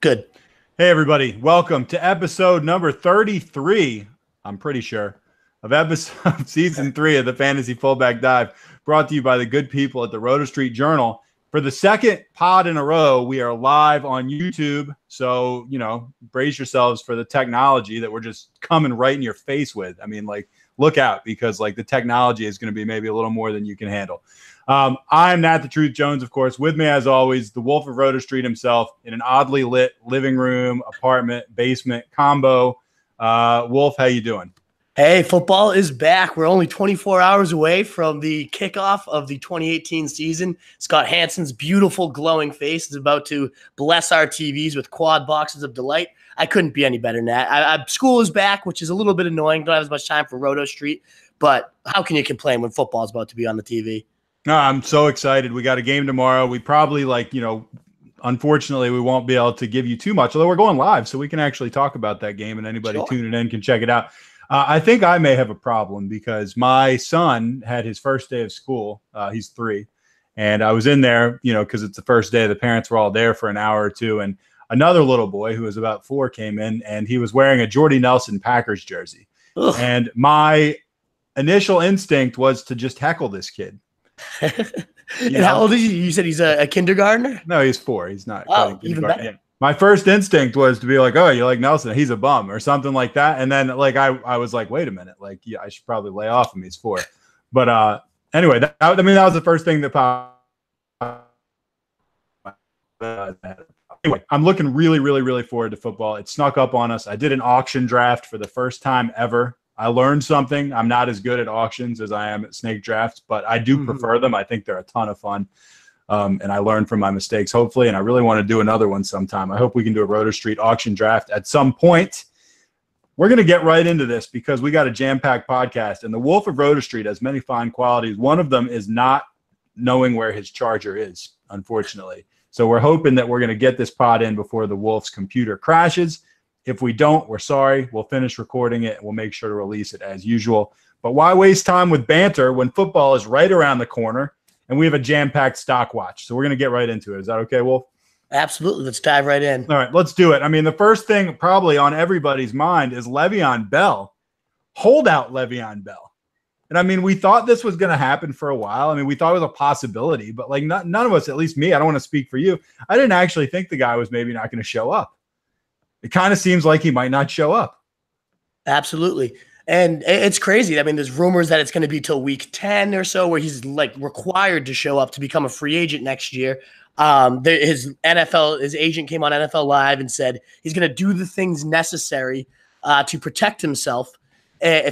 Good. Hey, everybody. Welcome to episode number 33, I'm pretty sure, of season 3 of the Fantasy Fullback Dive, brought to you by the good people at the Roto Street Journal. For the second pod in a row, we are live on YouTube. So, brace yourselves for the technology that we're just coming right in your face with. I mean, look out, because the technology is going to be maybe a little more than you can handle. I'm Nat the Truth Jones, of course. With me, as always, the Wolf of Roto Street himself, in an oddly lit living room, apartment, basement combo. Wolf, how you doing? Hey, football is back. We're only 24 hours away from the kickoff of the 2018 season. Scott Hansen's beautiful glowing face is about to bless our TVs with quad boxes of delight. I couldn't be any better than that. School is back, which is a little bit annoying. Don't have as much time for Roto Street, but how can you complain when football is about to be on the TV? No, I'm so excited. We got a game tomorrow. We probably unfortunately, we won't be able to give you too much, although we're going live, so we can actually talk about that game, and anybody tuning in can check it out. I think I may have a problem because my son had his first day of school. He's 3, and I was in there, because it's the first day. The parents were all there for an hour or two, and another little boy who was about 4 came in, and he was wearing a Jordy Nelson Packers jersey. Ugh. And my initial instinct was to just heckle this kid. And how old is he? You said he's a kindergartner? No, he's 4. He's not. Even better. Yeah. My first instinct was to be like, "Oh, you like Nelson? He's a bum," or something like that. And then, I was like, "Wait a minute! I should probably lay off him. He's 4." But anyway, that was the first thing that popped. Anyway, I'm looking really, really, really forward to football. It snuck up on us. I did an auction draft for the first time ever. I learned something. I'm not as good at auctions as I am at snake drafts, but I do prefer them. I think they're a ton of fun. And I learned from my mistakes, hopefully, and I really want to do another one sometime. I hope we can do a Roto Street auction draft at some point. We're going to get right into this because we got a jam-packed podcast, and the Wolf of Roto Street has many fine qualities. One of them is not knowing where his charger is, unfortunately. So we're hoping that we're going to get this pod in before the Wolf's computer crashes. If we don't, we're sorry. We'll finish recording it, and we'll make sure to release it as usual. But why waste time with banter when football is right around the corner? And we have a jam-packed stock watch. So we're going to get right into it. Is that okay, Wolf? Absolutely. Let's dive right in. All right, let's do it. I mean, the first thing probably on everybody's mind is Le'Veon Bell. Holdout Le'Veon Bell. And I mean, we thought this was going to happen for a while. I mean, we thought it was a possibility. But none of us, at least me, I don't want to speak for you, I didn't actually think the guy was maybe not going to show up. It kind of seems like he might not show up. Absolutely. And it's crazy. I mean, there's rumors that it's going to be till week 10 or so where he's required to show up to become a free agent next year. His agent came on NFL Live and said he's going to do the things necessary to protect himself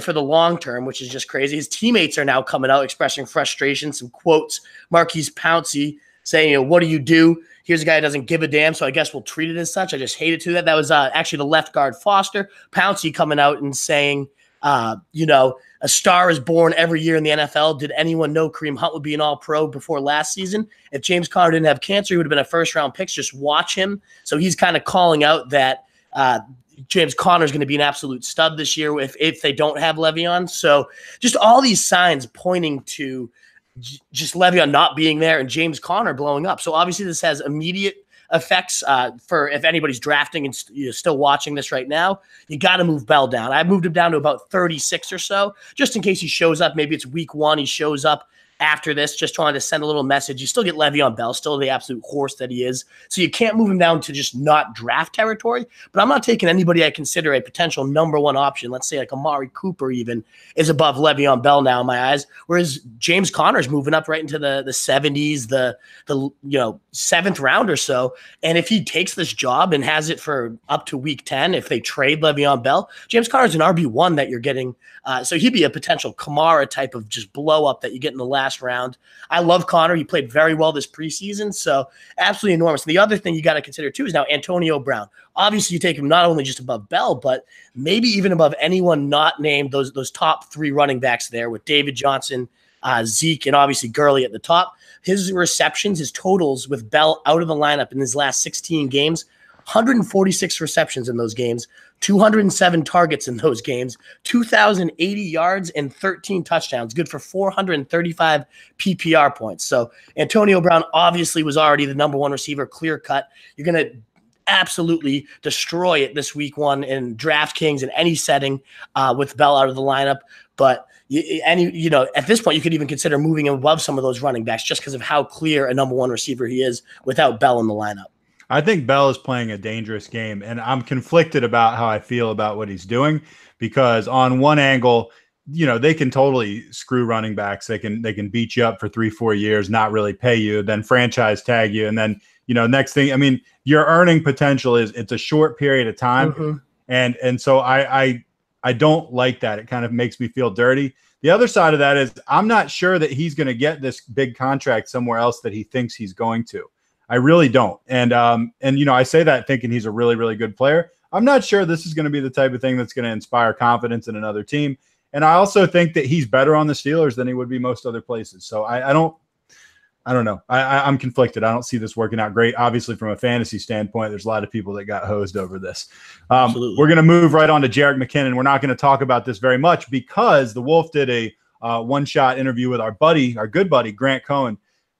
for the long term, which is just crazy. His teammates are now coming out expressing frustration. Some quotes, Marquise Pouncey saying, what do you do? Here's a guy who doesn't give a damn, so I guess we'll treat it as such. I just hate it to that. That was actually the left guard Foster. Pouncey coming out and saying, a star is born every year in the NFL. Did anyone know Kareem Hunt would be an all-pro before last season? If James Conner didn't have cancer, he would have been a first-round pick. Just watch him. So he's kind of calling out that James Conner is going to be an absolute stud this year if they don't have Le'Veon. So just all these signs pointing to just Le'Veon not being there and James Conner blowing up. So obviously this has immediate effects for if anybody's drafting and you're still watching this right now, you got to move Bell down. I moved him down to about 36 or so, just in case he shows up. Maybe it's week 1. He shows up after this, just trying to send a little message. You still get Le'Veon Bell, still the absolute horse that he is. So you can't move him down to just not draft territory. But I'm not taking anybody I consider a potential number 1 option. Let's say like Amari Cooper even is above Le'Veon Bell now in my eyes. Whereas James Conner is moving up right into the 70s, the 7th round or so. And if he takes this job and has it for up to week 10, if they trade Le'Veon Bell, James Conner is an RB1 that you're getting. So he'd be a potential Kamara type of just blow up that you get in the last round. I love Conner. He played very well this preseason, so absolutely enormous. And the other thing you got to consider too is now Antonio Brown. Obviously, you take him not only just above Bell, but maybe even above anyone not named those top 3 running backs there with David Johnson, Zeke, and obviously Gurley at the top. His receptions, his totals with Bell out of the lineup in his last 16 games, 146 receptions in those games, 207 targets in those games, 2,080 yards and 13 touchdowns, good for 435 PPR points. So Antonio Brown obviously was already the number 1 receiver, clear cut. You're going to absolutely destroy it this week 1 in DraftKings in any setting with Bell out of the lineup. But at this point, you could even consider moving him above some of those running backs just because of how clear a number 1 receiver he is without Bell in the lineup. I think Bell is playing a dangerous game, and I'm conflicted about how I feel about what he's doing, because on one angle, they can totally screw running backs. They can beat you up for 3-4 years, not really pay you, then franchise tag you. And then, next thing, your earning potential it's a short period of time. Mm-hmm. And so I don't like that. It kind of makes me feel dirty. The other side of that is I'm not sure that he's going to get this big contract somewhere else that he thinks he's going to. I really don't. And I say that thinking he's a really, really good player. I'm not sure this is going to be the type of thing that's going to inspire confidence in another team. And I also think that he's better on the Steelers than he would be most other places. So I don't know. I'm conflicted. I don't see this working out great. Obviously, from a fantasy standpoint, there's a lot of people that got hosed over this. We're going to move right on to Jerick McKinnon. We're not going to talk about this very much because the Wolf did a one-shot interview with our good buddy, Grant Cohen,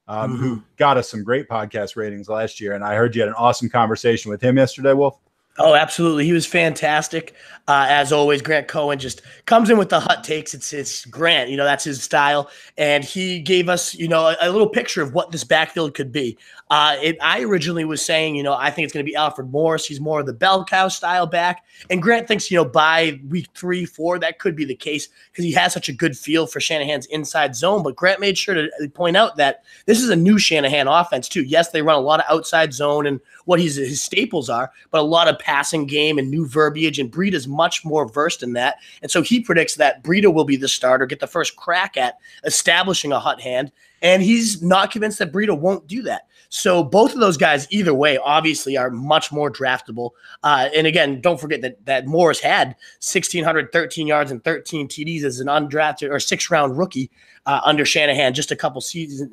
who got us some great podcast ratings last year. And I heard you had an awesome conversation with him yesterday, Wolf. Oh, absolutely. He was fantastic. As always, Grant Cohen just comes in with the hot takes. It's Grant, that's his style. And he gave us, a little picture of what this backfield could be. I originally was saying, I think it's going to be Alfred Morris. He's more of the bell cow style back. And Grant thinks, by week 3-4, that could be the case because he has such a good feel for Shanahan's inside zone. But Grant made sure to point out that this is a new Shanahan offense too. Yes, they run a lot of outside zone and what his staples are, but a lot of passing game and new verbiage, and Breida is much more versed in that. And so he predicts that Breida will be the starter, get the first crack at establishing a hot hand, and he's not convinced that Breida won't do that. So both of those guys, either way, obviously are much more draftable. And again, don't forget that Morris had 1,613 yards and 13 TDs as an undrafted or 6th-round rookie under Shanahan just a couple seasons,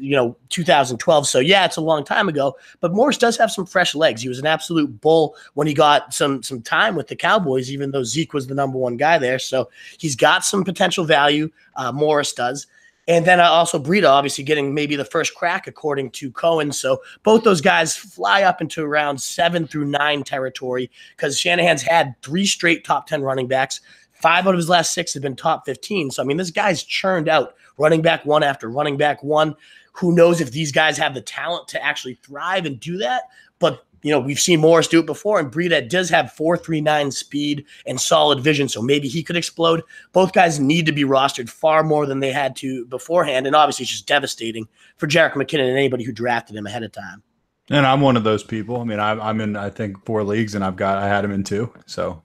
2012. So, yeah, it's a long time ago. But Morris does have some fresh legs. He was an absolute bull when he got some time with the Cowboys, even though Zeke was the number 1 guy there. So he's got some potential value, Morris does. And then also Breida obviously getting maybe the first crack according to Cohen. So both those guys fly up into around 7 through 9 territory because Shanahan's had 3 straight top 10 running backs. 5 out of his last 6 have been top 15. So, this guy's churned out running back 1 after running back 1. Who knows if these guys have the talent to actually thrive and do that. But, we've seen Morris do it before, and Breida does have 4.39 speed and solid vision, so maybe he could explode. Both guys need to be rostered far more than they had to beforehand, and obviously it's just devastating for Jerick McKinnon and anybody who drafted him ahead of time. And I'm one of those people. I'm in, I think, 4 leagues, and I had him in 2. So,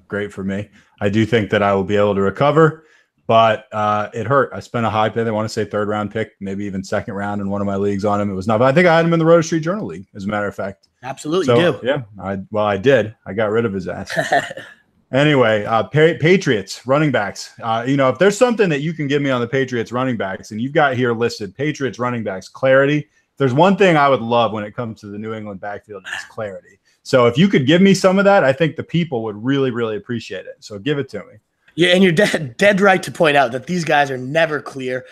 great for me. I do think that I will be able to recover, but it hurt. I spent a high pick. I want to say 3rd-round pick, maybe even 2nd round in one of my leagues on him. It was not, but I think I had him in the Roto Street Journal League, as a matter of fact. Absolutely, so, you do. Yeah, I did. I got rid of his ass. Anyway, Patriots running backs. If there's something that you can give me on the Patriots running backs, and you've got here listed Patriots running backs, clarity. If there's one thing I would love when it comes to the New England backfield, it's clarity. So if you could give me some of that, I think the people would really, really appreciate it. So give it to me. Yeah, and you're dead right to point out that these guys are never clear.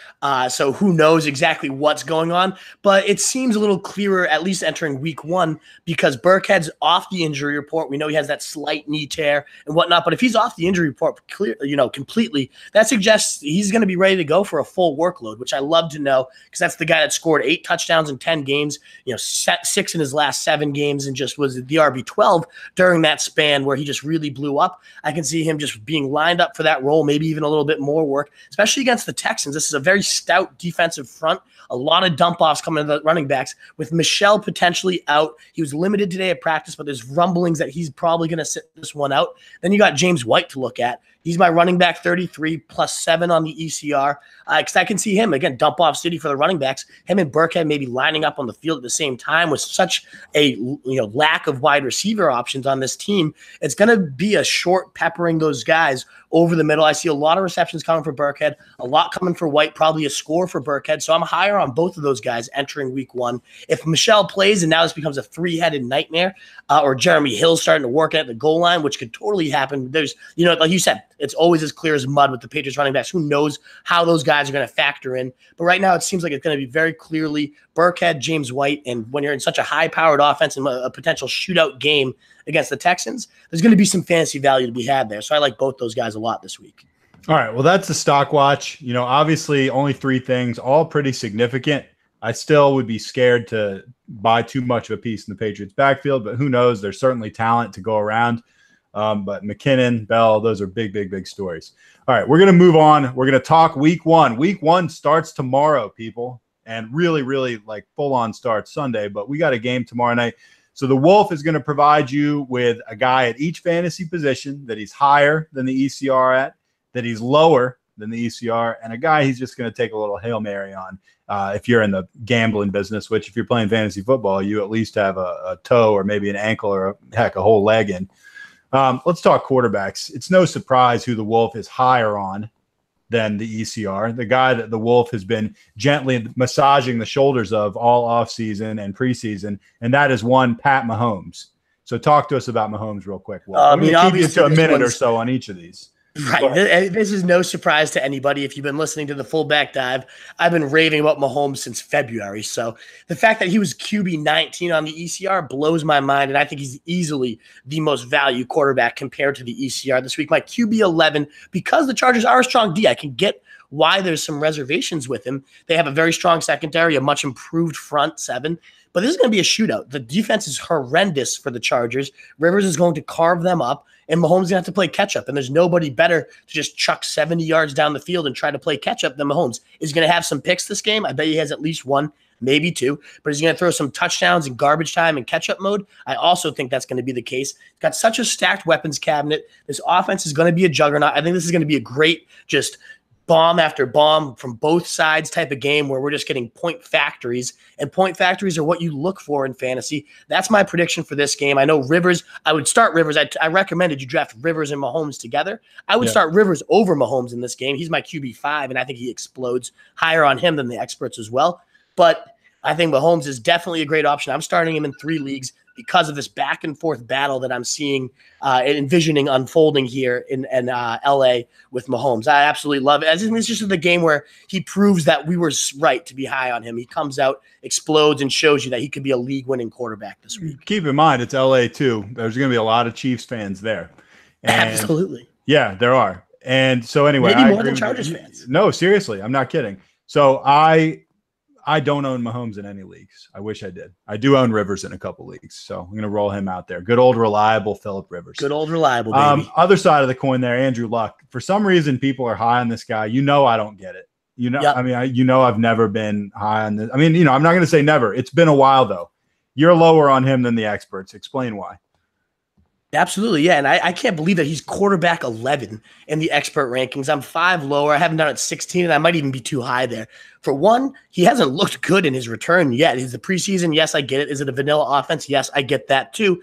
So who knows exactly what's going on? But it seems a little clearer, at least entering week 1, because Burkhead's off the injury report. We know he has that slight knee tear and whatnot. But if he's off the injury report completely, that suggests he's going to be ready to go for a full workload, which I love to know because that's the guy that scored 8 touchdowns in 10 games, 6 in his last 7 games, and just was the RB12 during that span where he just really blew up. I can see him just being lined up for that role, maybe even a little bit more work, especially against the Texans. This is a very stout defensive front. A lot of dump-offs coming to the running backs with Michel potentially out. He was limited today at practice, but there's rumblings that he's probably going to sit this one out. Then you got James White to look at. He's my running back 33 plus 7 on the ECR because I can see him, again, dump off city for the running backs. Him and Burkhead maybe lining up on the field at the same time with such a lack of wide receiver options on this team. It's going to be a short peppering those guys over the middle. I see a lot of receptions coming for Burkhead, a lot coming for White, probably a score for Burkhead. So I'm higher on both of those guys entering week 1. If Michel plays and now this becomes a 3-headed nightmare, or Jeremy Hill starting to work at the goal line, which could totally happen. There's, like you said, it's always as clear as mud with the Patriots running backs. Who knows how those guys are going to factor in? But right now, it seems like it's going to be very clearly Burkhead, James White, and when you're in such a high-powered offense and a potential shootout game against the Texans, there's going to be some fantasy value to be had there. So I like both those guys a lot this week. All right, well, that's the stock watch. Obviously only 3 things, all pretty significant. I still would be scared to buy too much of a piece in the Patriots backfield, but who knows? There's certainly talent to go around. But McKinnon, Bell, those are big, big, big stories. All right, we're going to move on. We're going to talk week 1. Week 1 starts tomorrow, people, and really, really like full-on starts Sunday, but we got a game tomorrow night. So the Wolf is going to provide you with a guy at each fantasy position that he's higher than the ECR at, that he's lower than the ECR, and a guy he's just going to take a little Hail Mary on if you're in the gambling business, which if you're playing fantasy football, you at least have a toe or maybe an ankle or, a whole leg in. Let's talk quarterbacks. It's no surprise who the Wolf is higher on than the ECR, the guy that the Wolf has been gently massaging the shoulders of all offseason and preseason, and that is one Pat Mahomes. So talk to us about Mahomes real quick. Wolf. I'm going to keep you to a minute or so on each of these. Right. This is no surprise to anybody. If you've been listening to the fullback dive, I've been raving about Mahomes since February. So the fact that he was QB 19 on the ECR blows my mind, and I think he's easily the most value quarterback compared to the ECR this week. My QB 11, because the Chargers are a strong D, I can get why there's some reservations with him. They have a very strong secondary, a much improved front 7. But this is going to be a shootout. The defense is horrendous for the Chargers. Rivers is going to carve them up, and Mahomes is going to have to play catch-up. And there's nobody better to just chuck 70 yards down the field and try to play catch-up than Mahomes. Is going to have some picks this game. I bet he has at least 1, maybe 2. But he's going to throw some touchdowns in garbage time and catch-up mode. I also think that's going to be the case. He's got such a stacked weapons cabinet. This offense is going to be a juggernaut. I think this is going to be a great just – bomb after bomb from both sides type of game where we're just getting point factories, and point factories are what you look for in fantasy. That's my prediction for this game. I know Rivers, I would start Rivers. I recommended you draft Rivers and Mahomes together. I would start Rivers over Mahomes in this game. He's my QB 5, and I think he explodes higher on him than the experts as well. But I think Mahomes is definitely a great option. I'm starting him in 3 leagues because of this back and forth battle that I'm seeing and envisioning unfolding here in LA with Mahomes. I absolutely love it. I think it's just the game where he proves that we were right to be high on him. He comes out, explodes, and shows you that he could be a league-winning quarterback this week. Keep in mind, it's LA too. There's going to be a lot of Chiefs fans there. And absolutely. Yeah, there are. And so anyway, maybe more than Chargers fans. No, seriously, I'm not kidding. So I don't own Mahomes in any leagues. I wish I did. I do own Rivers in a couple leagues, so I'm going to roll him out there. Good old reliable Phillip Rivers. Good old reliable, baby. Other side of the coin there, Andrew Luck. For some reason, people are high on this guy. I don't get it. I mean, I've never been high on this. I mean, I'm not going to say never. It's been a while, though. You're lower on him than the experts. Explain why. Absolutely, yeah, and I can't believe that he's quarterback 11 in the expert rankings. I'm 5 lower. I haven't done it 16, and I might even be too high there. For one, he hasn't looked good in his return yet. Is the preseason? Yes, I get it. Is it a vanilla offense? Yes, I get that too.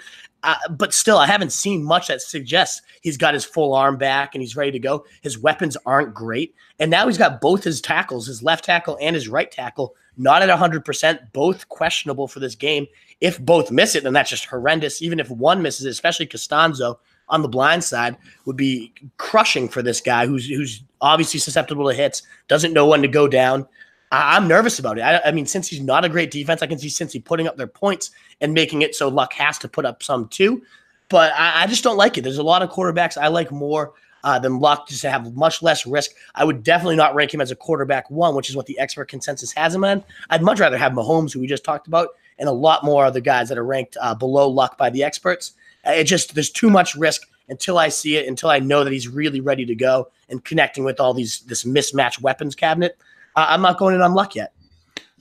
But still, I haven't seen much that suggests he's got his full arm back and he's ready to go. His weapons aren't great. And now he's got both his tackles, his left tackle and his right tackle, not at 100%, both questionable for this game. If both miss it, then that's just horrendous. Even if one misses it, especially Costanzo on the blind side, would be crushing for this guy who's obviously susceptible to hits, doesn't know when to go down. I'm nervous about it. I mean, since he's not a great defense, I can see Cincy putting up their points and making it so Luck has to put up some too. But I just don't like it. There's a lot of quarterbacks I like more than Luck, just to have much less risk. I would definitely not rank him as a quarterback 1, which is what the expert consensus has him on. I'd much rather have Mahomes, who we just talked about, and a lot more other guys that are ranked below Luck by the experts. There's too much risk until I see it, until I know that he's really ready to go and connecting with all this mismatched weapons cabinet. I'm not going in on Luck yet.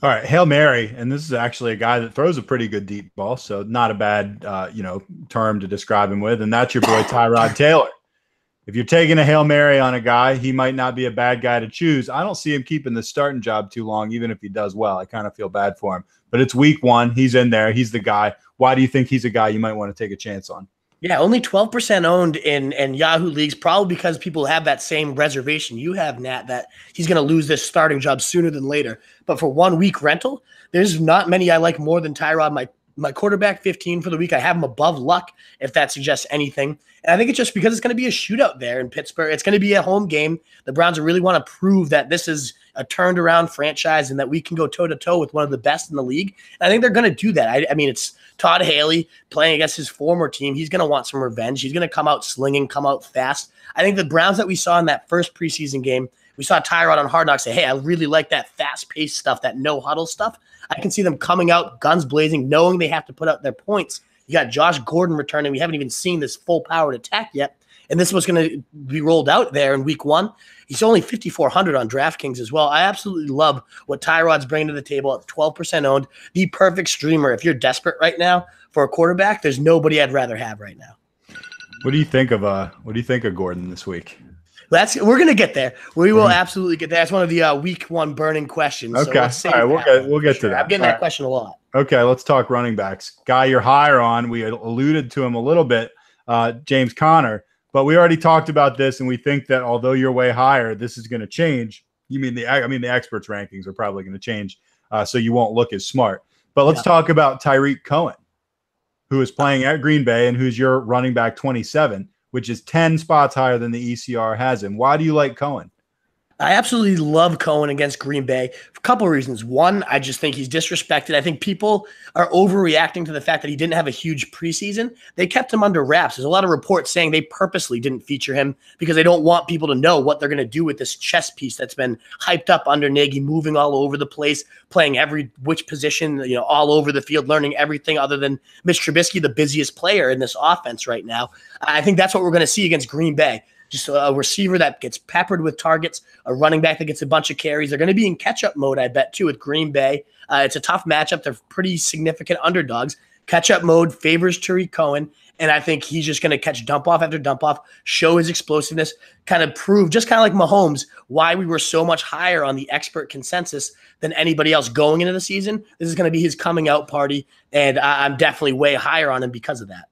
All right, Hail Mary, and this is actually a guy that throws a pretty good deep ball, so not a bad term to describe him with, and that's your boy Tyrod Taylor. If you're taking a Hail Mary on a guy, he might not be a bad guy to choose. I don't see him keeping the starting job too long, even if he does well. I kind of feel bad for him. But it's week 1. He's in there. He's the guy. Why do you think he's a guy you might want to take a chance on? Yeah, only 12% owned in Yahoo leagues, probably because people have that same reservation you have, Nat, that he's going to lose this starting job sooner than later. But for 1 week rental, there's not many I like more than Tyrod. My my quarterback 15 for the week. I have him above Luck, if that suggests anything. And I think it's just because it's going to be a shootout there in Pittsburgh. It's going to be a home game. The Browns really want to prove that this is a turned around franchise and that we can go toe to toe with one of the best in the league. And I think they're going to do that. I mean, it's Todd Haley playing against his former team. He's going to want some revenge. He's going to come out slinging, come out fast. I think the Browns that we saw in that first preseason game, we saw Tyrod on Hard Knocks say, hey, I really like that fast-paced stuff, that no-huddle stuff. I can see them coming out, guns blazing, knowing they have to put up their points. You got Josh Gordon returning. We haven't even seen this full-powered attack yet, and this was going to be rolled out there in week 1. He's only 5,400 on DraftKings as well. I absolutely love what Tyrod's bringing to the table at 12% owned. The perfect streamer. If you're desperate right now for a quarterback, there's nobody I'd rather have right now. What do you think of Gordon this week? We're gonna get there. We will absolutely get there. That's one of the week 1 burning questions. Okay, so all right, we'll get to that. I'm getting that question a lot. Okay, let's talk running backs. Guy you're higher on. We alluded to him a little bit, James Conner, but we already talked about this, and we think that although you're way higher, this is going to change. The experts' rankings are probably going to change, so you won't look as smart. But let's talk about Tyreek Cohen, who is playing at Green Bay and who's your running back 27. Which is 10 spots higher than the ECR has him. Why do you like Cohen? I absolutely love Cohen against Green Bay for a couple of reasons. One, I just think he's disrespected. I think people are overreacting to the fact that he didn't have a huge preseason. They kept him under wraps. There's a lot of reports saying they purposely didn't feature him because they don't want people to know what they're going to do with this chess piece that's been hyped up under Nagy, moving all over the place, playing which position, all over the field, learning everything other than Mitch Trubisky, the busiest player in this offense right now. I think that's what we're going to see against Green Bay. Just a receiver that gets peppered with targets, a running back that gets a bunch of carries. They're going to be in catch-up mode, I bet, too, with Green Bay. It's a tough matchup. They're pretty significant underdogs. Catch-up mode favors Tyreek Cohen, and I think he's just going to catch dump-off after dump-off, show his explosiveness, kind of prove, just kind of like Mahomes, why we were so much higher on the expert consensus than anybody else going into the season. This is going to be his coming-out party, and I'm definitely way higher on him because of that.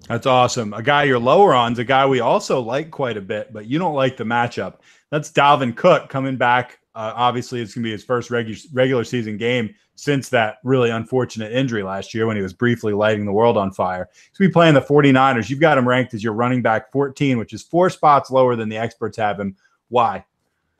That's awesome. A guy you're lower on is a guy we also like quite a bit, but you don't like the matchup. That's Dalvin Cook coming back. Obviously, it's going to be his first regular season game since that really unfortunate injury last year when he was briefly lighting the world on fire. He's going to be playing the 49ers. You've got him ranked as your running back 14, which is 4 spots lower than the experts have him. Why?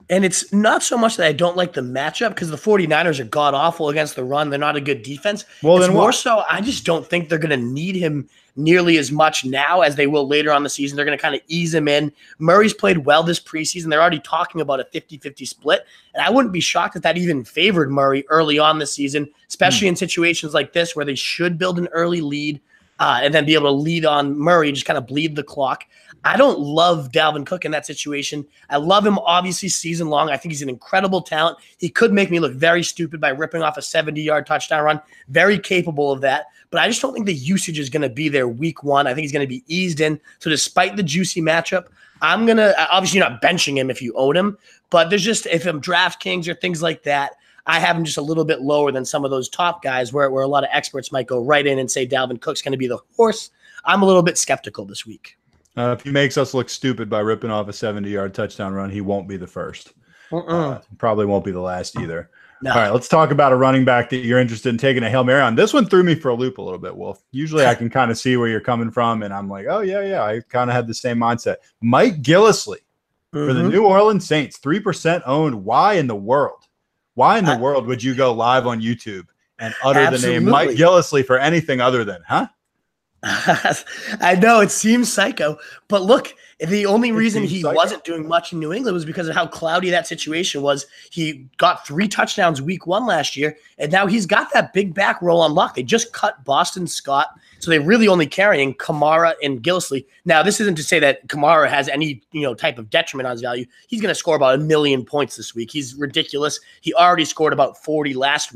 And it's not so much that I don't like the matchup because the 49ers are god-awful against the run. They're not a good defense. Well, it's then more so I just don't think they're going to need him nearly as much now as they will later on the season. They're going to kind of ease him in. Murray's played well this preseason. They're already talking about a 50-50 split. And I wouldn't be shocked if that even favored Murray early on this season, especially in situations like this where they should build an early lead and then be able to lead on Murray and just kind of bleed the clock. I don't love Dalvin Cook in that situation. I love him, obviously, season long. I think he's an incredible talent. He could make me look very stupid by ripping off a 70-yard touchdown run. Very capable of that. But I just don't think the usage is going to be there week 1. I think he's going to be eased in. So despite the juicy matchup, I'm going to – obviously you're not benching him if you own him. But there's just – if I'm DraftKings or things like that, I have him just a little bit lower than some of those top guys where a lot of experts might go right in and say Dalvin Cook's going to be the horse. I'm a little bit skeptical this week. If he makes us look stupid by ripping off a 70-yard touchdown run, he won't be the first. Probably won't be the last either. No. All right, let's talk about a running back that you're interested in taking a Hail Mary on. This one threw me for a loop a little bit, Wolf. Usually I can kind of see where you're coming from, and I'm like, oh, yeah, I kind of had the same mindset. Mike Gillislee for the New Orleans Saints, 3% owned. Why in the world? Why in the world would you go live on YouTube and utter the name Mike Gillislee for anything other than, I know it seems psycho, but look, the only reason he wasn't doing much in New England was because of how cloudy that situation was. He got 3 touchdowns week 1 last year, and now he's got that big back roll on lock. They just cut Boston Scott, so they're really only carrying Kamara and Gillislee. Now, this isn't to say that Kamara has any type of detriment on his value. He's going to score about 1 million points this week. He's ridiculous. He already scored about 40 last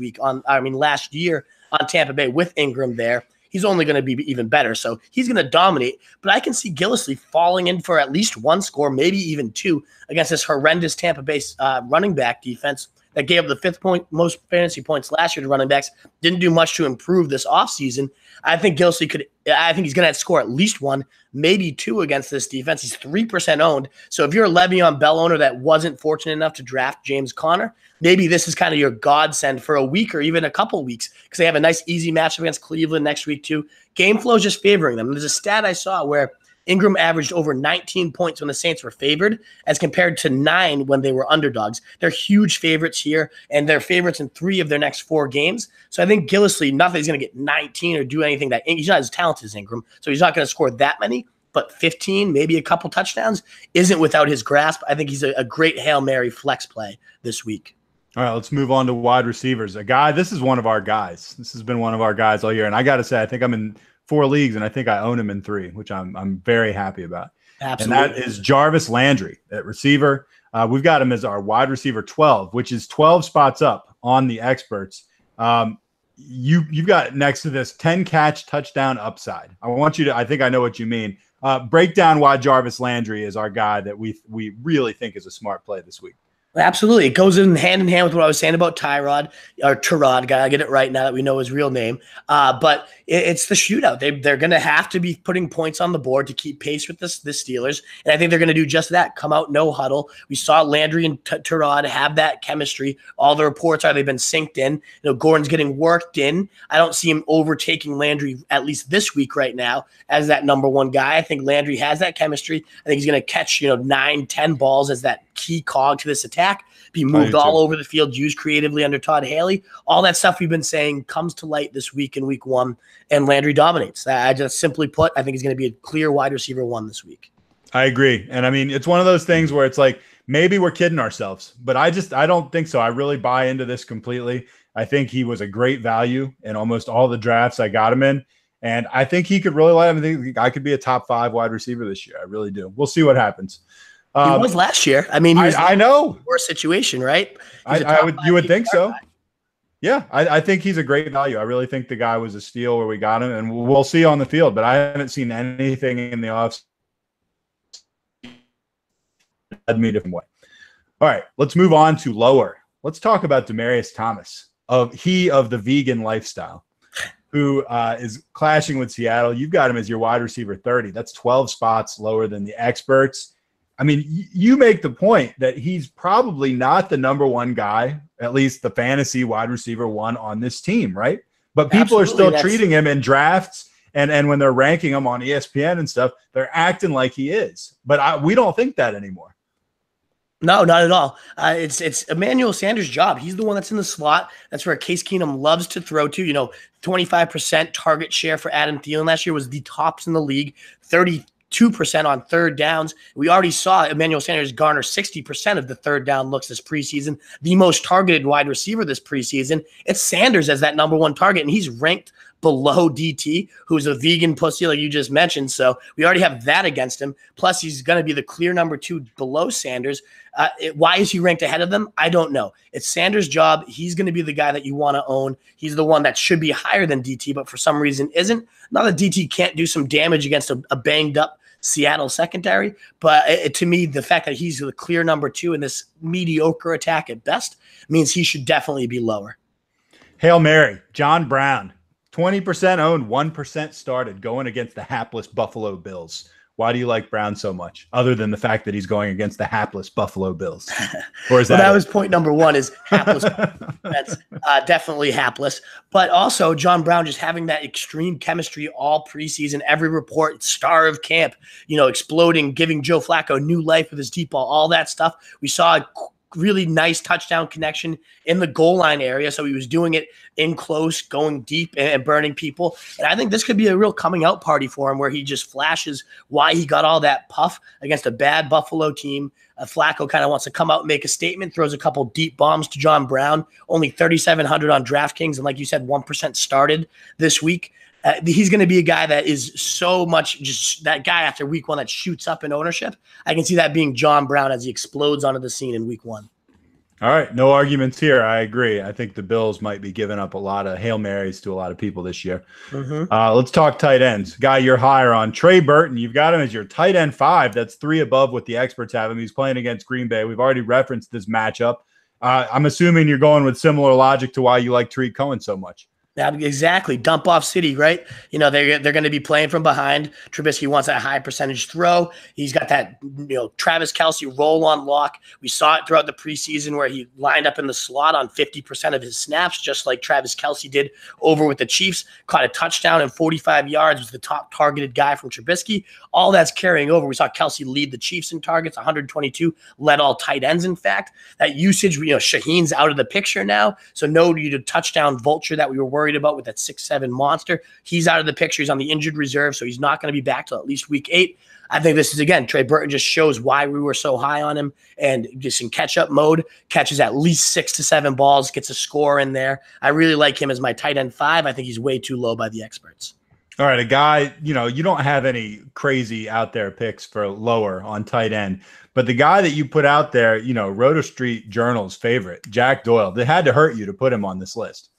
year on Tampa Bay with Ingram there. He's only going to be even better, so he's going to dominate. But I can see Gillislee falling in for at least 1 score, maybe even 2, against this horrendous Tampa Bay running back defense that gave up the fifth most fantasy points last year to running backs, didn't do much to improve this offseason. I think Gillislee I think he's going to score at least one, maybe two against this defense. He's 3% owned. So if you're a Le'Veon Bell owner that wasn't fortunate enough to draft James Conner, maybe this is kind of your godsend for a week or even a couple weeks because they have a nice, easy matchup against Cleveland next week too. Game flow is just favoring them. There's a stat I saw where Ingram averaged over 19 points when the Saints were favored as compared to 9 when they were underdogs. They're huge favorites here, and they're favorites in 3 of their next 4 games. So I think Gillislee, not that he's going to get 19 or do anything that he's not as talented as Ingram, so he's not going to score that many, but 15, maybe a couple touchdowns isn't without his grasp. I think he's a great Hail Mary flex play this week. All right, let's move on to wide receivers. This is one of our guys. This has been one of our guys all year, and I got to say, I think I'm in 4 leagues, and I think I own him in 3, which I'm very happy about. Absolutely. And that is Jarvis Landry at receiver. We've got him as our wide receiver 12, which is 12 spots up on the experts. You've got next to this 10 catch touchdown upside. I want you to, I think I know what you mean. Break down why Jarvis Landry is our guy that we really think is a smart play this week. Absolutely. It goes in hand with what I was saying about Tyrod, or Tyrod, gotta get it right now that we know his real name. But it's the shootout. They're going to have to be putting points on the board to keep pace with the Steelers. And I think they're going to do just that, come out no huddle. We saw Landry and Tyrod have that chemistry. All the reports are they've been synced in. Gordon's getting worked in. I don't see him overtaking Landry, at least this week right now, as that number 1 guy. I think Landry has that chemistry. I think he's going to catch 9, 10 balls as that key cog to this attack, be moved all over the field, used creatively under Todd Haley. All that stuff we've been saying comes to light this week in week 1, and Landry dominates. I just simply put, I think he's going to be a clear wide receiver 1 this week. I agree. And I mean, it's one of those things where it's like, maybe we're kidding ourselves, but I don't think so. I really buy into this completely. I think he was a great value in almost all the drafts I got him in. And I think he could really light him. I think I could be a top 5 wide receiver this year. I really do. We'll see what happens. He was last year. I mean, he was I know. Worst situation, right? You would think so. Guy. Yeah, I think he's a great value. I really think the guy was a steal where we got him, and we'll see on the field. But I haven't seen anything in the offseason led me a different way. All right, let's move on to lower. Let's talk about Demaryius Thomas of the vegan lifestyle, who is clashing with Seattle. You've got him as your wide receiver 30. That's 12 spots lower than the experts. I mean, you make the point that he's probably not the number 1 guy, at least the fantasy wide receiver 1 on this team, right? But people are still treating him in drafts, and when they're ranking him on ESPN and stuff, they're acting like he is. But we don't think that anymore. No, not at all. It's Emmanuel Sanders' job. He's the one that's in the slot. That's where Case Keenum loves to throw to. 25% target share for Adam Thielen last year was the tops in the league. 32% on third downs. We already saw Emmanuel Sanders garner 60% of the third down looks this preseason. The most targeted wide receiver this preseason. It's Sanders as that number 1 target, and he's ranked below DT, who's a vegan pussy like you just mentioned. So we already have that against him. Plus, he's going to be the clear number 2 below Sanders. Why is he ranked ahead of them? I don't know. It's Sanders' job. He's going to be the guy that you want to own. He's the one that should be higher than DT, but for some reason isn't. Not that DT can't do some damage against a banged up Seattle secondary, but to me, the fact that he's the clear number 2 in this mediocre attack at best means he should definitely be lower. Hail Mary, John Brown, 20% owned, 1% started, going against the hapless Buffalo Bills. Why do you like Brown so much, other than the fact that he's going against the hapless Buffalo Bills? Or is that was point number 1 is hapless. That's definitely hapless. But also John Brown just having that extreme chemistry all preseason, every report, star of camp, exploding, giving Joe Flacco new life with his deep ball, all that stuff. We saw a really nice touchdown connection in the goal line area. So he was doing it in close, going deep and burning people. And I think this could be a real coming out party for him where he just flashes why he got all that puff against a bad Buffalo team. Flacco kind of wants to come out and make a statement, throws a couple deep bombs to John Brown, only 3,700 on DraftKings. And like you said, 1% started this week. He's going to be a guy that is so much just that guy after week 1 that shoots up in ownership. I can see that being John Brown as he explodes onto the scene in week 1. All right. No arguments here. I agree. I think the Bills might be giving up a lot of Hail Marys to a lot of people this year. Let's talk tight ends. Guy you're higher on, Trey Burton. You've got him as your tight end 5. That's 3 above what the experts have him. He's playing against Green Bay. We've already referenced this matchup. I'm assuming you're going with similar logic to why you like Tariq Cohen so much. Exactly. Dump off city, right? They're going to be playing from behind. Trubisky wants that high percentage throw. He's got that, Travis Kelce roll on lock. We saw it throughout the preseason where he lined up in the slot on 50% of his snaps, just like Travis Kelce did over with the Chiefs. Caught a touchdown in 45 yards, was the top targeted guy from Trubisky. All that's carrying over. We saw Kelce lead the Chiefs in targets, 122, led all tight ends, in fact. That usage, Shaheen's out of the picture now, so no touchdown vulture that we were worried about with that 6'7" monster. He's out of the picture. He's on the injured reserve, so he's not going to be back till at least week 8. I think this is, again, Trey Burton just shows why we were so high on him, and just in catch-up mode, catches at least 6 to 7 balls, gets a score in there. I really like him as my tight end 5. I think he's way too low by the experts. All right, a guy, you don't have any crazy out there picks for lower on tight end, but the guy that you put out there, Roto Street Journal's favorite, Jack Doyle, they had to hurt you to put him on this list.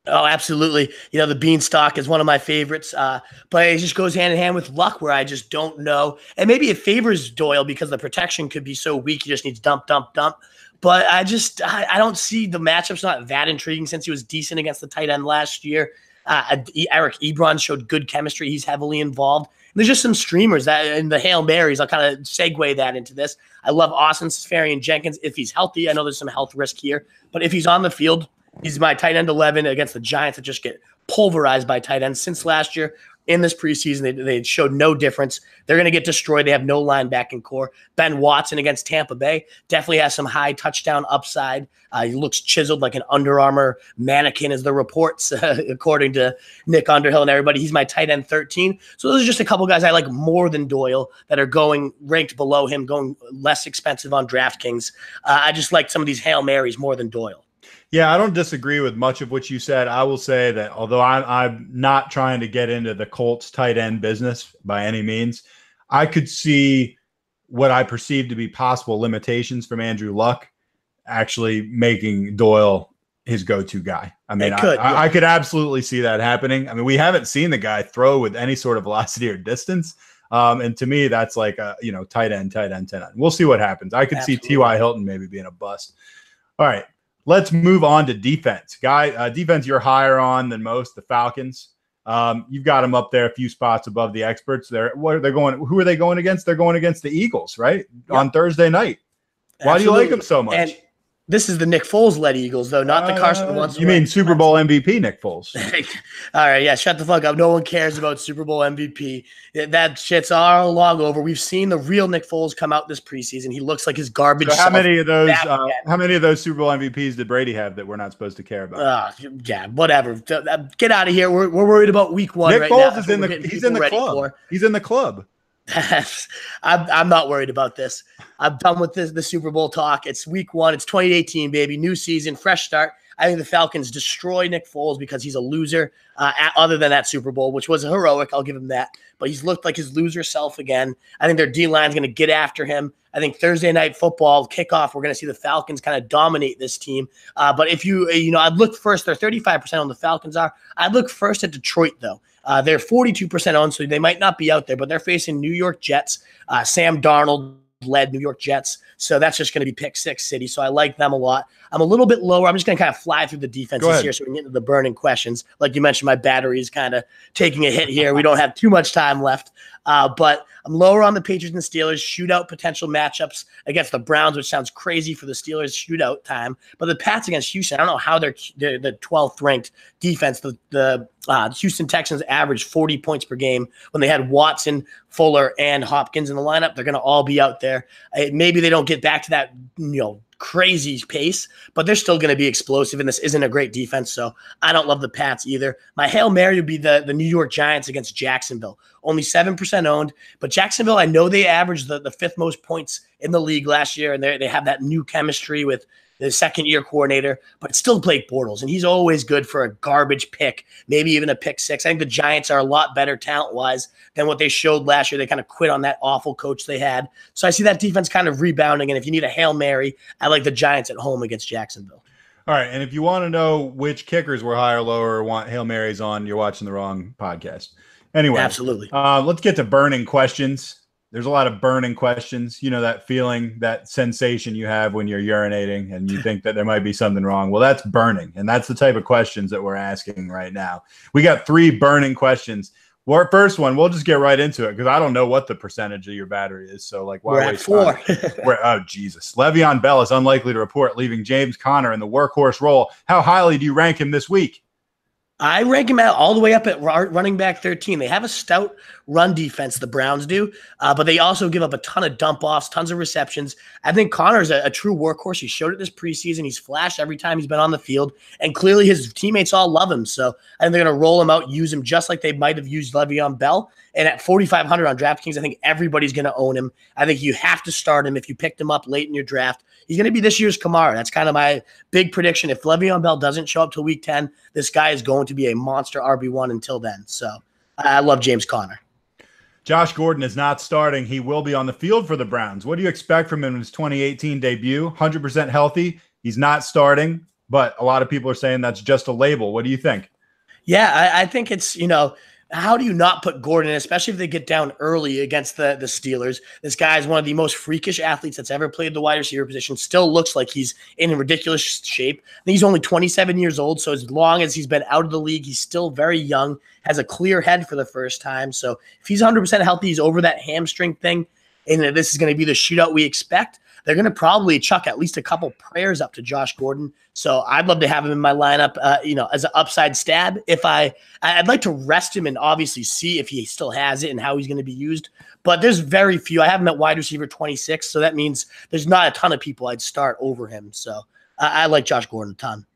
Oh, absolutely. The Beanstalk is one of my favorites, but it just goes hand in hand with luck where I just don't know. And maybe it favors Doyle because the protection could be so weak. He just needs dump. But I don't see the matchup's not that intriguing since he was decent against the tight end last year. Eric Ebron showed good chemistry. He's heavily involved. And there's just some streamers that in the Hail Marys. I'll kind of segue that into this. I love Austin Seferian-Jenkins if he's healthy. I know there's some health risk here, but if he's on the field, he's my tight end 11 against the Giants that just get pulverized by tight ends since last year. In this preseason, they showed no difference. They're going to get destroyed. They have no linebacking core. Ben Watson against Tampa Bay definitely has some high touchdown upside. He looks chiseled like an Under Armour mannequin, as the reports, according to Nick Underhill and everybody. He's my tight end 13. So those are just a couple guys I like more than Doyle that are going ranked below him, going less expensive on DraftKings. I just like some of these Hail Marys more than Doyle. Yeah, I don't disagree with much of what you said. I will say that although I'm not trying to get into the Colts tight end business by any means, I could see what I perceive to be possible limitations from Andrew Luck actually making Doyle his go-to guy. I mean, I could absolutely see that happening. I mean, we haven't seen the guy throw with any sort of velocity or distance. And to me, that's like a, tight end, 10. We'll see what happens. I could see T.Y. Hilton maybe being a bust. All right. Let's move on to defense. Defense you're higher on than most, the Falcons. You've got them up there a few spots above the experts. Who are they going against? They're going against the Eagles, right? Yep. On Thursday night. Why do you like them so much? And this is the Nick Foles-led Eagles, though, not the Carson Wentz. You mean Super Bowl MVP Nick Foles? All right, yeah, shut the fuck up. No one cares about Super Bowl MVP. That shit's all long over. We've seen the real Nick Foles come out this preseason. He looks like his garbage. So how many of those Super Bowl MVPs did Brady have that we're not supposed to care about? Yeah, whatever. Get out of here. We're worried about week 1 Nick right Foles now. He's in the club. He's in the club. I'm not worried about this. I'm done with the Super Bowl talk. It's week 1. It's 2018, baby. New season, fresh start. I think the Falcons destroy Nick Foles because he's a loser, other than that Super Bowl, which was heroic. I'll give him that. But he's looked like his loser self again. I think their D-line is going to get after him. I think Thursday night football kickoff, we're going to see the Falcons kind of dominate this team. But if I'd look first. They're 35% on the Falcons are. I'd look first at Detroit, though. They're 42% on, so they might not be out there, but they're facing New York Jets. Sam Darnold led New York Jets, so that's just going to be pick 6 city. So I like them a lot. I'm a little bit lower. I'm just going to kind of fly through the defenses here so we can get into the burning questions. Like you mentioned, my battery is kind of taking a hit here. We don't have too much time left. But I'm lower on the Patriots and the Steelers. Shootout potential matchups against the Browns, which sounds crazy for the Steelers shootout time. But the Pats against Houston, I don't know how they're the 12th ranked defense. The Houston Texans averaged 40 points per game when they had Watson, Fuller, and Hopkins in the lineup. They're going to all be out there. Maybe they don't get back to that, crazy pace, but they're still going to be explosive, and this isn't a great defense, so I don't love the Pats either. My Hail Mary would be the New York Giants against Jacksonville. Only 7% owned, but Jacksonville, I know they averaged the 5th most points in the league last year, and they have that new chemistry with the second-year coordinator, but still Blake Bortles, and he's always good for a garbage pick, maybe even a pick 6. I think the Giants are a lot better talent-wise than what they showed last year. They kind of quit on that awful coach they had. So I see that defense kind of rebounding, and if you need a Hail Mary, I like the Giants at home against Jacksonville. All right, and if you want to know which kickers were higher or lower or want Hail Marys on, you're watching the wrong podcast. Anyway, absolutely. Let's get to burning questions. There's a lot of burning questions. You know, that feeling, that sensation you have when you're urinating and you think that there might be something wrong. Well, that's burning. And that's the type of questions that we're asking right now. We got 3 burning questions. Well, first one, we'll just get right into it because I don't know what the percentage of your battery is. So, like, why waste time? Oh, Jesus. Le'Veon Bell is unlikely to report, leaving James Conner in the workhorse role. How highly do you rank him this week? I rank him out all the way up at running back 13. They have a stout run defense, the Browns do, but they also give up a ton of dump-offs, tons of receptions. I think Connor's a true workhorse. He showed it this preseason. He's flashed every time he's been on the field, and clearly his teammates all love him. So I think they're going to roll him out, use him just like they might have used Le'Veon Bell. And at 4,500 on DraftKings, I think everybody's going to own him. I think you have to start him if you picked him up late in your draft. He's going to be this year's Kamara. That's kind of my big prediction. If Le'Veon Bell doesn't show up till week 10, this guy is going to be a monster RB1 until then. So I love James Conner. Josh Gordon is not starting. He will be on the field for the Browns. What do you expect from him in his 2018 debut? 100% healthy. He's not starting, but a lot of people are saying that's just a label. What do you think? Yeah, I think it's, how do you not put Gordon in, especially if they get down early against the Steelers? This guy is one of the most freakish athletes that's ever played the wide receiver position. Still looks like he's in ridiculous shape. I think he's only 27 years old, so as long as he's been out of the league, he's still very young, has a clear head for the first time. So if he's 100% healthy, he's over that hamstring thing, and this is going to be the shootout we expect, they're going to probably chuck at least a couple prayers up to Josh Gordon. So I'd love to have him in my lineup, as an upside stab. If I'd like to rest him and obviously see if he still has it and how he's going to be used. But there's very few. I have him at wide receiver 26, so that means there's not a ton of people I'd start over him. So I like Josh Gordon a ton.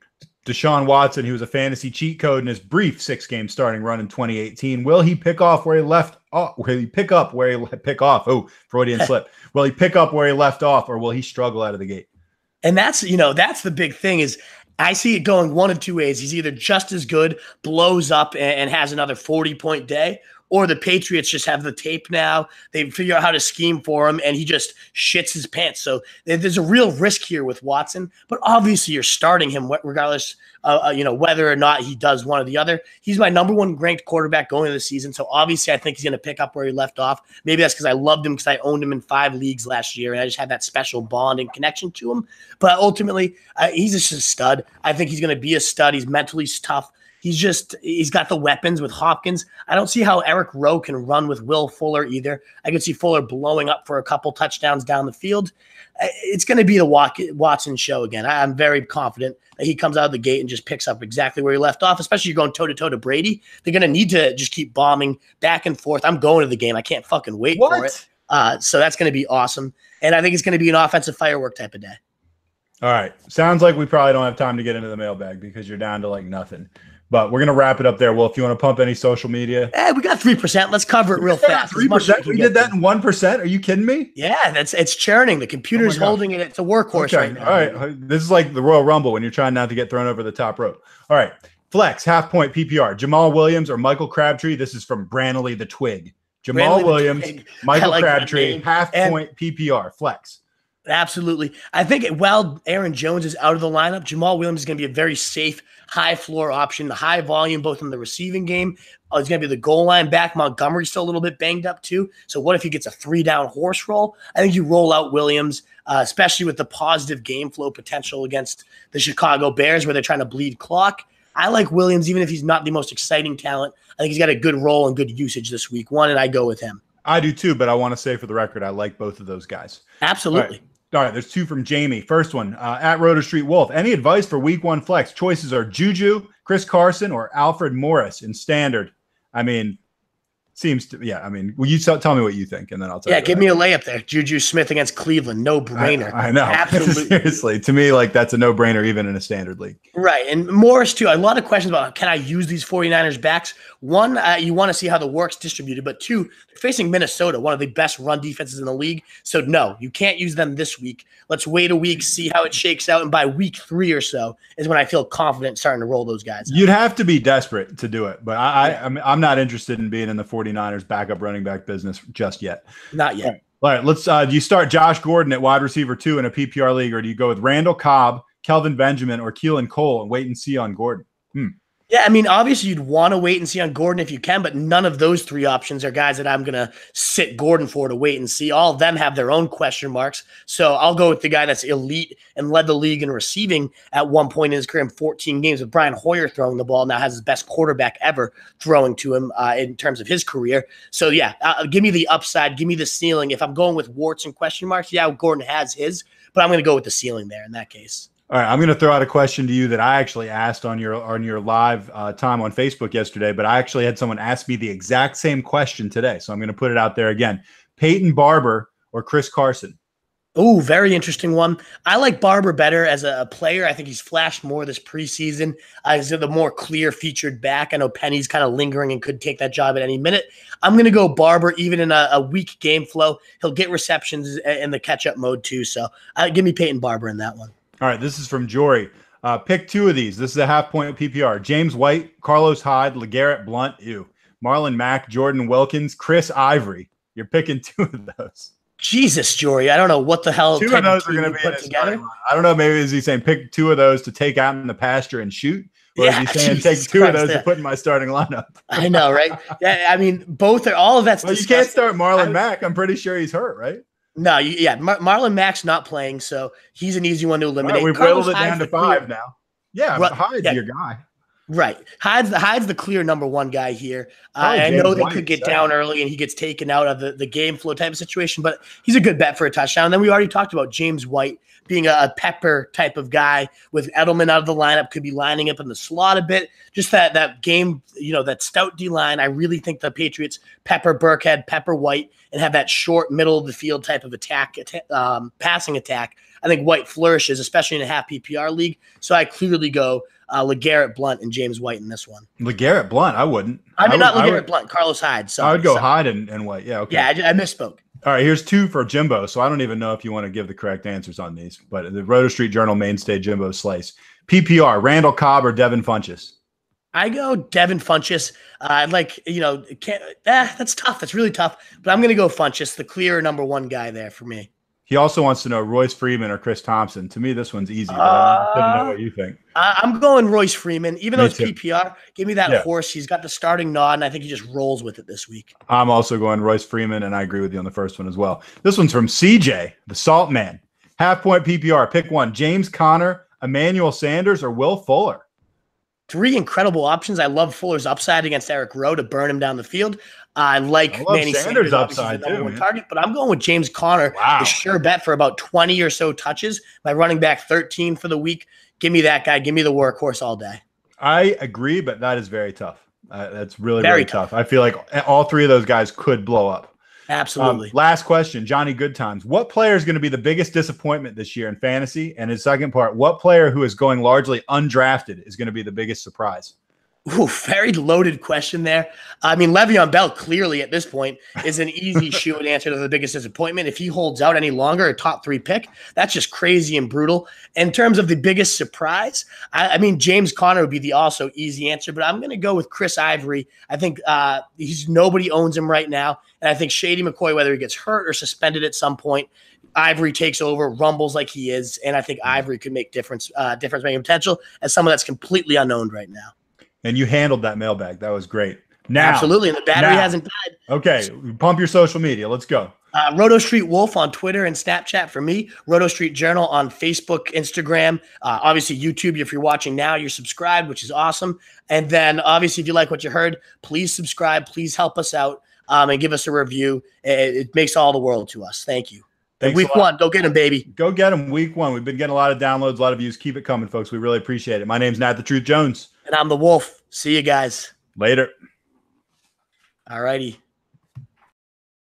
Deshaun Watson, he was a fantasy cheat code in his brief 6-game starting run in 2018. Will he pick off where he left off? Will he pick up where he pick off? Oh, Freudian slip. Will he pick up where he left off, or will he struggle out of the gate? And that's the big thing is I see it going one of two ways. He's either just as good, blows up and has another 40-point day, or the Patriots just have the tape now. They figure out how to scheme for him, and he just shits his pants. So there's a real risk here with Watson. But obviously, you're starting him regardless, whether or not he does one or the other. He's my number 1 ranked quarterback going into the season. So obviously, I think he's going to pick up where he left off. Maybe that's because I loved him because I owned him in 5 leagues last year, and I just had that special bond and connection to him. But ultimately, he's just a stud. I think he's going to be a stud. He's mentally tough. He's got the weapons with Hopkins. I don't see how Eric Rowe can run with Will Fuller either. I could see Fuller blowing up for a couple touchdowns down the field. It's going to be the Watson show again. I'm very confident that he comes out of the gate and just picks up exactly where he left off, especially you're going toe-to-toe to Brady. They're going to need to just keep bombing back and forth. I'm going to the game. I can't fucking wait for it. So that's going to be awesome. And I think it's going to be an offensive firework type of day. All right. Sounds like we probably don't have time to get into the mailbag because you're down to like nothing. But we're going to wrap it up there. Well, if you want to pump any social media. We got 3%. Let's cover it real fast. 3%? We did that in 1%? Are you kidding me? Yeah, it's churning. The computer's holding it. It's a workhorse right now. All right. This is like the Royal Rumble when you're trying not to get thrown over the top rope. All right. Flex, half-point PPR. Jamal Williams or Michael Crabtree. This is from Brantley the Twig. Jamal Williams, Michael Crabtree, half-point PPR. Flex. Absolutely. I think while Aaron Jones is out of the lineup, Jamal Williams is going to be a very safe, high-floor option, the high volume, both in the receiving game. He's going to be the goal line back. Montgomery's still a little bit banged up, too. So what if he gets a 3-down horse roll? I think you roll out Williams, especially with the positive game flow potential against the Chicago Bears where they're trying to bleed clock. I like Williams, even if he's not the most exciting talent. I think he's got a good role and good usage this week. And I go with him. I do, too, but I want to say for the record, I like both of those guys. Absolutely. All right, there's 2 from Jamie. First one, at Roto Street Wolf. Any advice for week 1 flex? Choices are Juju, Chris Carson, or Alfred Morris in standard. I mean, will you tell me what you think, and then I'll tell you. Yeah, give me a layup there. Juju Smith against Cleveland, no-brainer. I know. Absolutely. Seriously, to me, that's a no-brainer even in a standard league. Right, and Morris, too. A lot of questions about can I use these 49ers backs. One, you want to see how the work's distributed, but 2, they're facing Minnesota, one of the best run defenses in the league. So, no, you can't use them this week. Let's wait a week, see how it shakes out, and by week 3 or so is when I feel confident starting to roll those guys out. You'd have to be desperate to do it, but I'm not interested in being in the 49ers backup running back business just yet. Not yet. All right, let's. Do you start Josh Gordon at wide receiver 2 in a PPR league, or do you go with Randall Cobb, Kelvin Benjamin, or Keelan Cole and wait and see on Gordon? Yeah, I mean, obviously you'd want to wait and see on Gordon if you can, but none of those three options are guys that I'm going to sit Gordon for to wait and see. All of them have their own question marks. So I'll go with the guy that's elite and led the league in receiving at one point in his career in 14 games with Brian Hoyer throwing the ball. Now has his best quarterback ever throwing to him in terms of his career. So yeah, give me the upside. Give me the ceiling. If I'm going with warts and question marks, yeah, Gordon has his, but I'm going to go with the ceiling there in that case. All right, I'm going to throw out a question to you that I actually asked on your live time on Facebook yesterday, but I actually had someone ask me the exact same question today, so I'm going to put it out there again. Peyton Barber or Chris Carson? Oh, very interesting one. I like Barber better as a player. I think he's flashed more this preseason. He's the more clear featured back. I know Penny's kind of lingering and could take that job at any minute. I'm going to go Barber even in a weak game flow. He'll get receptions in the catch-up mode too, so give me Peyton Barber in that one. All right, this is from Jory. Pick two of these. This is a half-point PPR. James White, Carlos Hyde, LeGarrette Blount, Marlon Mack, Jordan Wilkins, Chris Ivory. You're picking two of those. Jesus, Jory. I don't know what the hell two of those are going to be put together. I don't know. Maybe is he saying pick two of those to take out in the pasture and shoot? Or is he saying take two of those to put in my starting lineup? I know, right? Yeah, I mean, both are all of that's well, you can't start Marlon Mack. I'm pretty sure he's hurt, right? No, Marlon Mack's not playing, so he's an easy one to eliminate. Right, we've whittled it down to 5 now. Yeah, Hyde's your guy. Right. Hyde's the clear number one guy here. I know they could get down early and he gets taken out of the game flow type of situation, but he's a good bet for a touchdown. And then we already talked about James White being a pepper type of guy with Edelman out of the lineup, could be lining up in the slot a bit. Just that game, that stout D-line. I really think the Patriots pepper Burkhead, pepper White, and have that short middle of the field type of attack, passing attack. I think White flourishes, especially in a half PPR league. So I clearly go LeGarrette Blount and James White in this one. LeGarrette Blount, I wouldn't. Not LeGarrette Blount, Carlos Hyde. Sorry, I would go Hyde and White. Yeah, okay. Yeah, I misspoke. All right, here's two for Jimbo. So I don't even know if you want to give the correct answers on these, but the Roto Street Journal mainstay Jimbo Slice. PPR, Randall Cobb or Devin Funchess? I go Devin Funchess. That's tough. That's really tough. But I'm going to go Funchess, the clear number one guy there for me. He also wants to know Royce Freeman or Chris Thompson. To me, this one's easy, but I don't know what you think. I'm going Royce Freeman. Even though it's PPR, give me that horse. He's got the starting nod, and I think he just rolls with it this week. I'm also going Royce Freeman, and I agree with you on the first one as well. This one's from CJ, the Salt Man. Half-point PPR. Pick one. James Conner, Emmanuel Sanders, or Will Fuller? Three incredible options. I love Fuller's upside against Eric Rowe to burn him down the field. I like Manny Sanders upside too, one target, but I'm going with James Conner. Wow. A sure bet for about 20 or so touches. My running back 13 for the week. Give me that guy. Give me the workhorse all day. I agree, but that is very tough. That's really, very tough. I feel like all three of those guys could blow up. Absolutely. Last question, Johnny Goodtimes. What player is going to be the biggest disappointment this year in fantasy? And his second part, what player who is going largely undrafted is going to be the biggest surprise? Ooh, very loaded question there. I mean, Le'Veon Bell clearly at this point is an easy shoe and answer to the biggest disappointment. If he holds out any longer, a top 3 pick, that's just crazy and brutal. In terms of the biggest surprise, I mean, James Conner would be the also easy answer, but I'm going to go with Chris Ivory. I think nobody owns him right now. And I think Shady McCoy, whether he gets hurt or suspended at some point, Ivory takes over, rumbles like he is, and I think Ivory could make difference-making potential as someone that's completely unknown right now. And you handled that mailbag. That was great. Now, absolutely, and the battery hasn't died. Okay, pump your social media. Let's go. Roto Street Wolf on Twitter and Snapchat for me. Roto Street Journal on Facebook, Instagram. Obviously, YouTube. If you're watching now, you're subscribed, which is awesome. And then, obviously, if you like what you heard, please subscribe. Please help us out and give us a review. It makes all the world to us. Thank you. Thanks week 1, go get him, baby. Go get him week 1. We've been getting a lot of downloads, a lot of views. Keep it coming, folks. We really appreciate it. My name's Nat the Truth Jones. And I'm the Wolf. See you guys. Later. All righty.